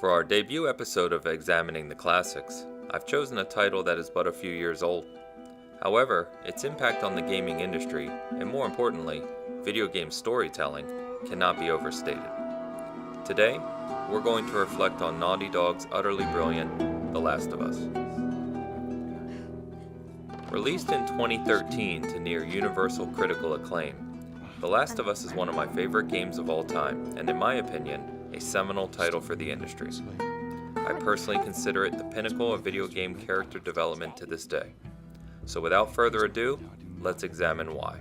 For our debut episode of Examining the Classics, I've chosen a title that is but a few years old. However, its impact on the gaming industry, and more importantly, video game storytelling, cannot be overstated. Today, we're going to reflect on Naughty Dog's utterly brilliant The Last of Us. Released in 2013 to near universal critical acclaim, The Last of Us is one of my favorite games of all time, and in my opinion, a seminal title for the industry. I personally consider it the pinnacle of video game character development to this day. So without further ado, let's examine why.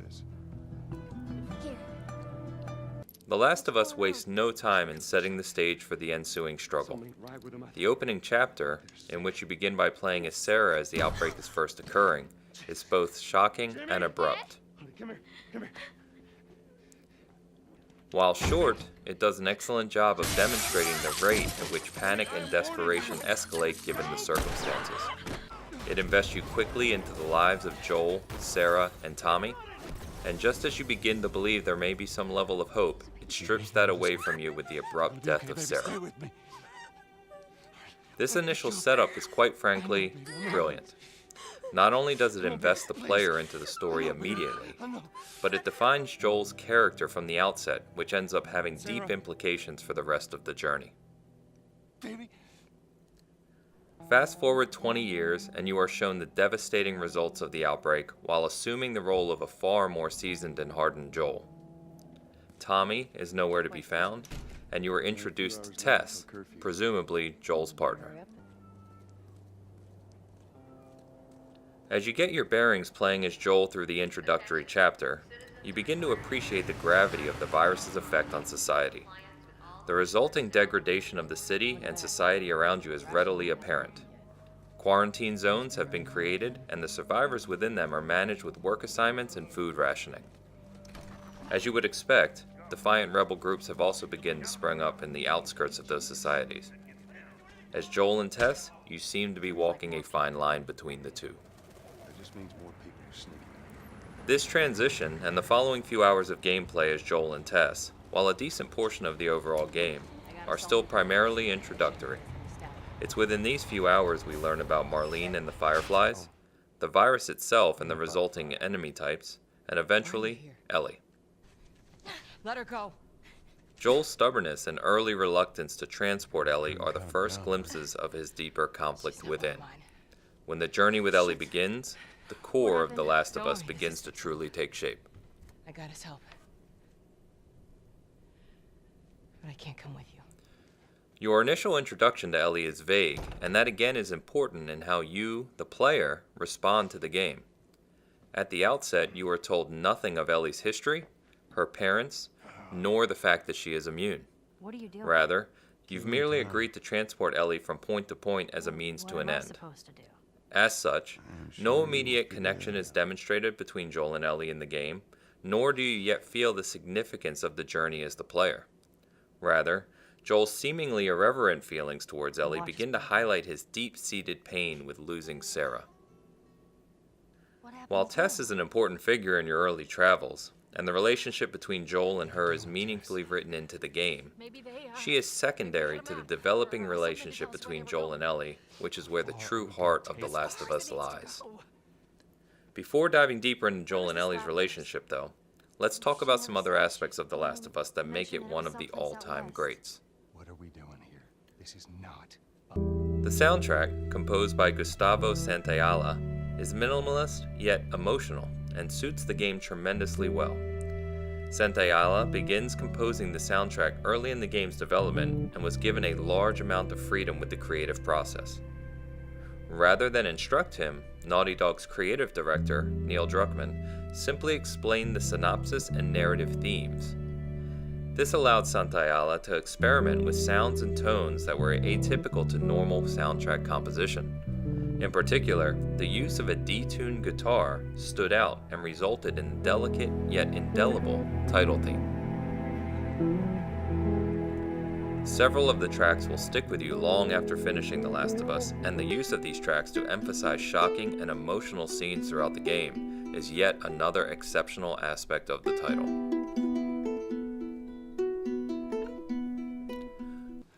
The Last of Us wastes no time in setting the stage for the ensuing struggle. The opening chapter, in which you begin by playing as Sarah as the outbreak is first occurring, is both shocking and abrupt. While short, it does an excellent job of demonstrating the rate at which panic and desperation escalate given the circumstances. It invests you quickly into the lives of Joel, Sarah, and Tommy, and just as you begin to believe there may be some level of hope, it strips that away from you with the abrupt death of Sarah. This initial setup is quite frankly brilliant. Not only does it invest the player into the story immediately, but it defines Joel's character from the outset, which ends up having deep implications for the rest of the journey. Fast forward 20 years, and you are shown the devastating results of the outbreak while assuming the role of a far more seasoned and hardened Joel. Tommy is nowhere to be found, and you are introduced to Tess, presumably Joel's partner. As you get your bearings playing as Joel through the introductory chapter, you begin to appreciate the gravity of the virus's effect on society. The resulting degradation of the city and society around you is readily apparent. Quarantine zones have been created, and the survivors within them are managed with work assignments and food rationing. As you would expect, defiant rebel groups have also begun to spring up in the outskirts of those societies. As Joel and Tess, you seem to be walking a fine line between the two. This transition and the following few hours of gameplay as Joel and Tess, while a decent portion of the overall game, are still primarily introductory. It's within these few hours we learn about Marlene and the Fireflies, the virus itself and the resulting enemy types, and eventually, Ellie. Let her go. Joel's stubbornness and early reluctance to transport Ellie are the first glimpses of his deeper conflict within. When the journey with Ellie begins, the core of The Last of Us begins to truly take shape. I got his help. But I can't come with you. Your initial introduction to Ellie is vague, and that again is important in how you, the player, respond to the game. At the outset, you are told nothing of Ellie's history, her parents, nor the fact that she is immune. What are you doing? Rather, you've merely agreed to transport Ellie from point to point as a means to an end. Supposed to do? As such, no immediate connection is demonstrated between Joel and Ellie in the game, nor do you yet feel the significance of the journey as the player. Rather, Joel's seemingly irreverent feelings towards Ellie begin to highlight his deep-seated pain with losing Sarah. While Tess is an important figure in your early travels, and the relationship between Joel and her is meaningfully written into the game, she is secondary to the developing relationship between Joel and Ellie, which is where the true heart of The Last of Us lies. Before diving deeper into Joel and Ellie's relationship, though, let's talk about some other aspects of The Last of Us that make it one of the all-time greats. What are we doing here? This is not... The soundtrack, composed by Gustavo Santaolalla, is minimalist yet emotional, and suits the game tremendously well. Santaolalla begins composing the soundtrack early in the game's development and was given a large amount of freedom with the creative process. Rather than instruct him, Naughty Dog's creative director, Neil Druckmann, simply explained the synopsis and narrative themes. This allowed Santaolalla to experiment with sounds and tones that were atypical to normal soundtrack composition. In particular, the use of a detuned guitar stood out and resulted in the delicate yet indelible title theme. Several of the tracks will stick with you long after finishing The Last of Us, and the use of these tracks to emphasize shocking and emotional scenes throughout the game is yet another exceptional aspect of the title.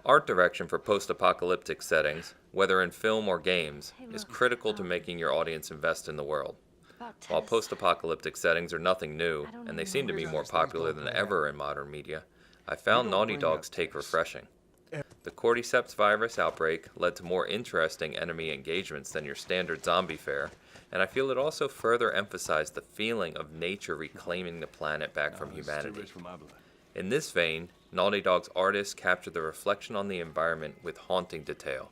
Art direction for post-apocalyptic settings, whether in film or games, is critical to making your audience invest in the world. While post-apocalyptic settings are nothing new, and they seem to be more popular than ever in modern media, I found Naughty Dog's take refreshing. The Cordyceps virus outbreak led to more interesting enemy engagements than your standard zombie fare, and I feel it also further emphasized the feeling of nature reclaiming the planet back from humanity. In this vein, Naughty Dog's artists captured the reflection on the environment with haunting detail.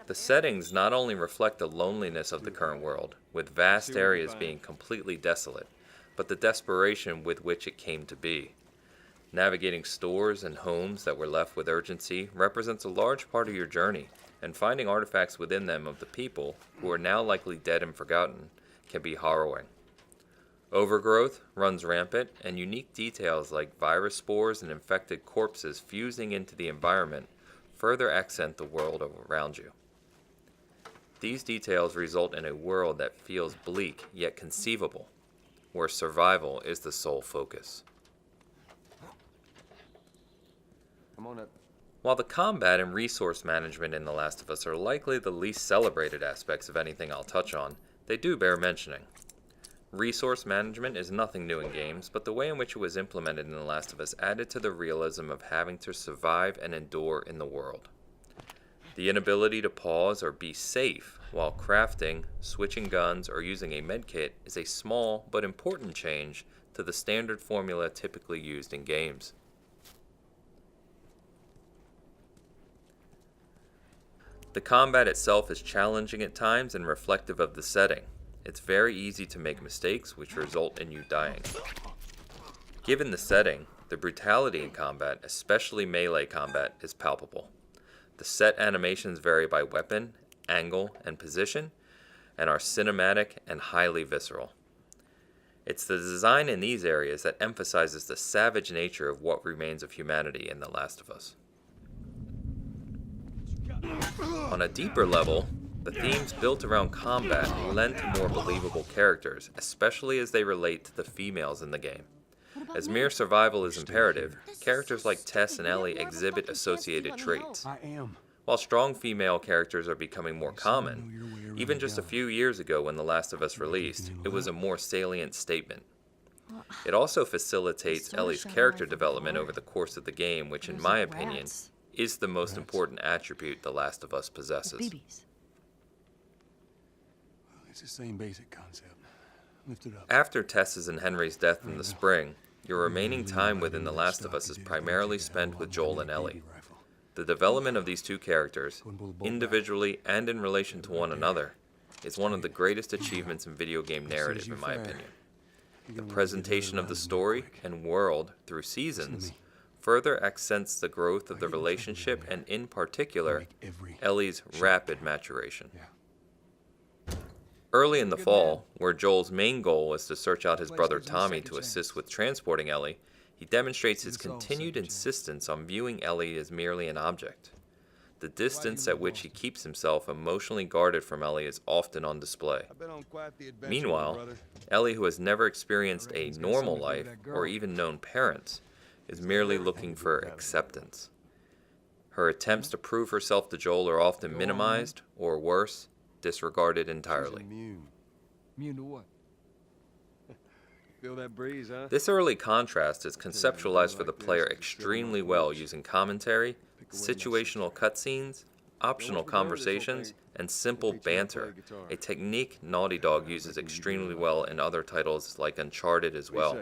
The settings not only reflect the loneliness of the current world, with vast areas being completely desolate, but the desperation with which it came to be. Navigating stores and homes that were left with urgency represents a large part of your journey, and finding artifacts within them of the people, who are now likely dead and forgotten, can be harrowing. Overgrowth runs rampant, and unique details like virus spores and infected corpses fusing into the environment further accent the world around you. These details result in a world that feels bleak yet conceivable, where survival is the sole focus. While the combat and resource management in The Last of Us are likely the least celebrated aspects of anything I'll touch on, they do bear mentioning. Resource management is nothing new in games, but the way in which it was implemented in The Last of Us added to the realism of having to survive and endure in the world. The inability to pause or be safe while crafting, switching guns, or using a medkit is a small but important change to the standard formula typically used in games. The combat itself is challenging at times and reflective of the setting. It's very easy to make mistakes which result in you dying. Given the setting, the brutality in combat, especially melee combat, is palpable. The set animations vary by weapon, angle, and position, and are cinematic and highly visceral. It's the design in these areas that emphasizes the savage nature of what remains of humanity in The Last of Us. On a deeper level, the themes built around combat lend to more believable characters, especially as they relate to the females in the game. As mere survival is imperative, characters like Tess and Ellie exhibit associated traits. While strong female characters are becoming more common, even just a few years ago when The Last of Us released, it was a more salient statement. It also facilitates Ellie's character development over the course of the game, which in my opinion is the most important attribute The Last of Us possesses. It's the same basic concept. Lift it up. After Tess's and Henry's death in the spring, your remaining time within The Last of Us is primarily spent with Joel and Ellie. The development of these two characters, individually and in relation to one another, is one of the greatest achievements in video game narrative in my opinion. The presentation of the story and world through seasons further accents the growth of the relationship and, in particular, Ellie's rapid maturation. Early in the fall, where Joel's main goal is to search out his brother Tommy to assist with transporting Ellie, he demonstrates his continued insistence on viewing Ellie as merely an object. The distance at which he keeps himself emotionally guarded from Ellie is often on display. Meanwhile, Ellie, who has never experienced a normal life or even known parents, is merely looking for acceptance. Her attempts to prove herself to Joel are often minimized, or worse, disregarded entirely. Immune to what? Feel that breeze, huh? This early contrast is conceptualized for the player extremely well using commentary, situational cutscenes, optional conversations, and simple banter, a technique Naughty Dog uses extremely well in other titles like Uncharted as well.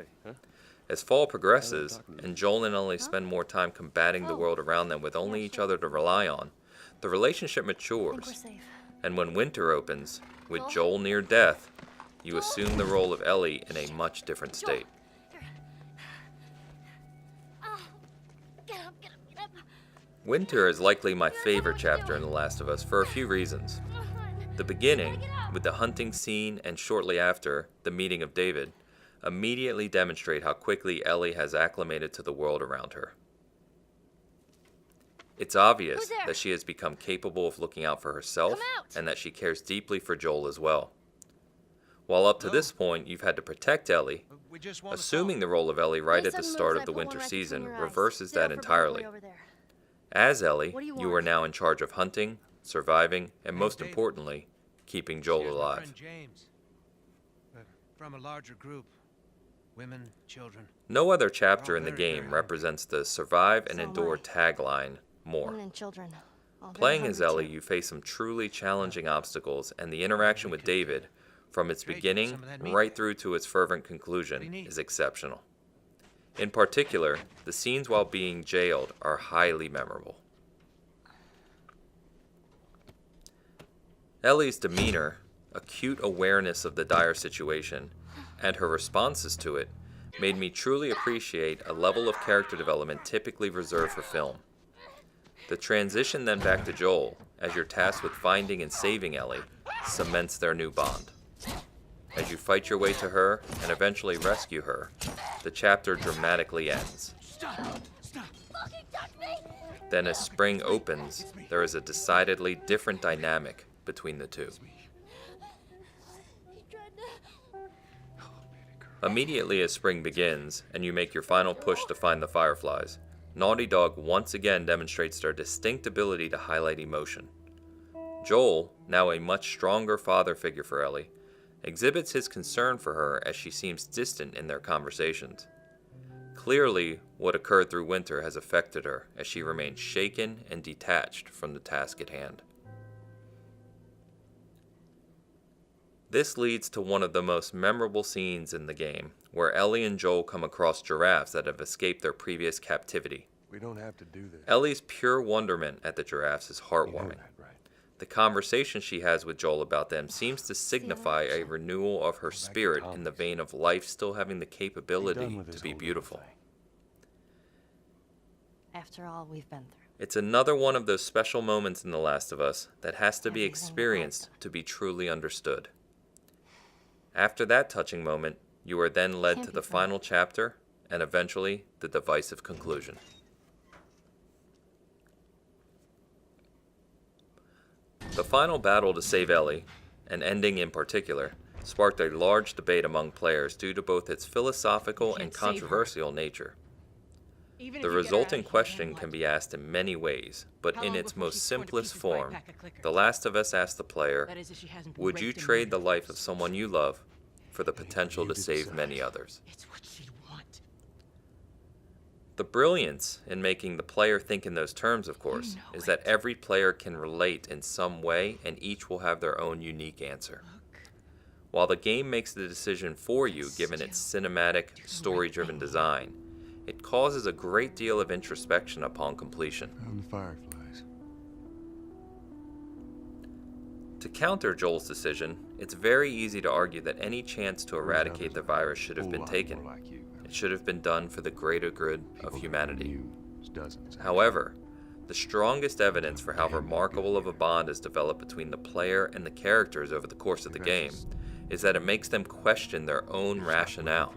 As fall progresses, and Joel and Ellie spend more time combating the world around them with only each other to rely on, the relationship matures. And when winter opens, with Joel near death, you assume the role of Ellie in a much different state. Winter is likely my favorite chapter in The Last of Us for a few reasons. The beginning, with the hunting scene and shortly after, the meeting of David, immediately demonstrate how quickly Ellie has acclimated to the world around her. It's obvious that she has become capable of looking out for herself and that she cares deeply for Joel as well. While up to this point you've had to protect Ellie, Assuming the role of Ellie right at the start of the winter season reverses that entirely. As Ellie, you are now in charge of hunting, surviving, and most importantly, keeping Joel alive. James. But from a larger group. Women, children. No other chapter in the game represents the survive and endure tagline more. Women and children. Playing as Ellie, you face some truly challenging obstacles, and the interaction with David, from its beginning right through to its fervent conclusion, is exceptional. In particular, the scenes while being jailed are highly memorable. Ellie's demeanor, acute awareness of the dire situation, and her responses to it made me truly appreciate a level of character development typically reserved for film. The transition then back to Joel, as you're tasked with finding and saving Ellie, cements their new bond. As you fight your way to her and eventually rescue her, the chapter dramatically ends. Then as spring opens, there is a decidedly different dynamic between the two. Immediately as spring begins, and you make your final push to find the Fireflies, Naughty Dog once again demonstrates their distinct ability to highlight emotion. Joel, now a much stronger father figure for Ellie, exhibits his concern for her as she seems distant in their conversations. Clearly, what occurred through winter has affected her as she remains shaken and detached from the task at hand. This leads to one of the most memorable scenes in the game, where Ellie and Joel come across giraffes that have escaped their previous captivity. We don't have to do this. Ellie's pure wonderment at the giraffes is heartwarming. The conversation she has with Joel about them seems to signify a renewal of her spirit in the vein of life still having the capability to be beautiful. After all we've been through. It's another one of those special moments in The Last of Us that has to be experienced to be truly understood. After that touching moment, you are then led to the final chapter and eventually the divisive conclusion. The final battle to save Ellie, and ending in particular, sparked a large debate among players due to both its philosophical and controversial nature. The resulting question can be asked in many ways, but in its most simplest form, The Last of Us asked the player, would you trade the life of someone you love for the potential to save many others? It's what she'd want. The brilliance in making the player think in those terms, of course, is that every player can relate in some way and each will have their own unique answer. While the game makes the decision for you given its cinematic, story-driven design, it causes a great deal of introspection upon completion. Found the Fireflies. To counter Joel's decision, it's very easy to argue that any chance to eradicate the virus should have been taken. It should have been done for the greater good of humanity. However, the strongest evidence for how remarkable of a bond is developed between the player and the characters over the course of the game is that it makes them question their own rationale.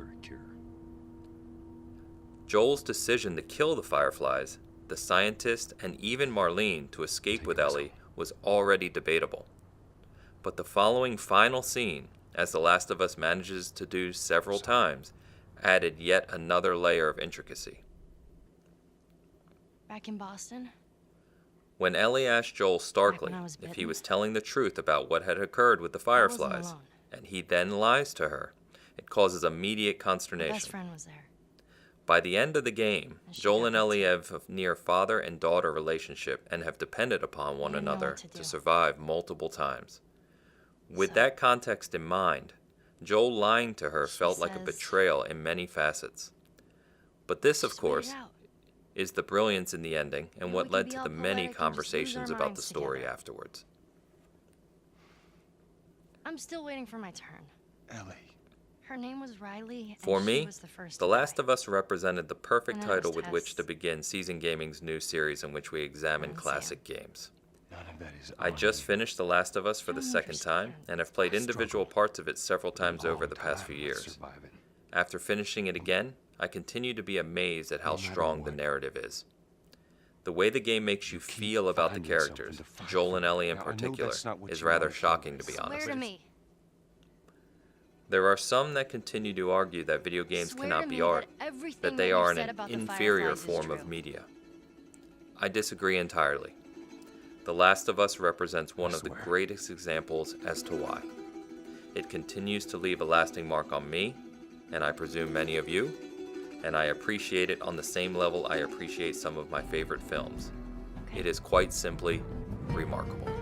Joel's decision to kill the Fireflies, the scientist, and even Marlene to escape with Ellie was already debatable. But the following final scene, as The Last of Us manages to do several times, added yet another layer of intricacy. Back in Boston? When Ellie asked Joel starkly if he was telling the truth about what had occurred with the Fireflies, and he then lies to her, it causes immediate My consternation. best friend was there. By the end of the game, Joel and Ellie have a near father and daughter relationship and have depended upon one another to survive multiple times. With that context in mind, Joel lying to her felt like a betrayal in many facets. But this, of course, is the brilliance in the ending and what led to the many conversations about the story afterwards. I'm still waiting for my turn. Ellie. Her name was Riley, For and me, she was the first The to Last die. of Us represented the perfect And then it was title with which Tess. to begin Season Gaming's new series in which we examine And classic games. None of that is I just finished The Last of Us for the second time, and have played individual parts of it several times over the past few years. After finishing it again, I continue to be amazed at how strong the narrative is. The way the game makes you feel about the characters, Joel and Ellie in particular, is rather shocking to be honest. Swear to me. There are some that continue to argue that video games Swear cannot to be me art, that everything that they you've are said an about the inferior Fireflies is form of true. media. I disagree entirely. The Last of Us represents one I of the swear. greatest examples as to why. It continues to leave a lasting mark on me, and I presume many of you, and I appreciate it on the same level I appreciate some of my favorite films. It is quite simply remarkable.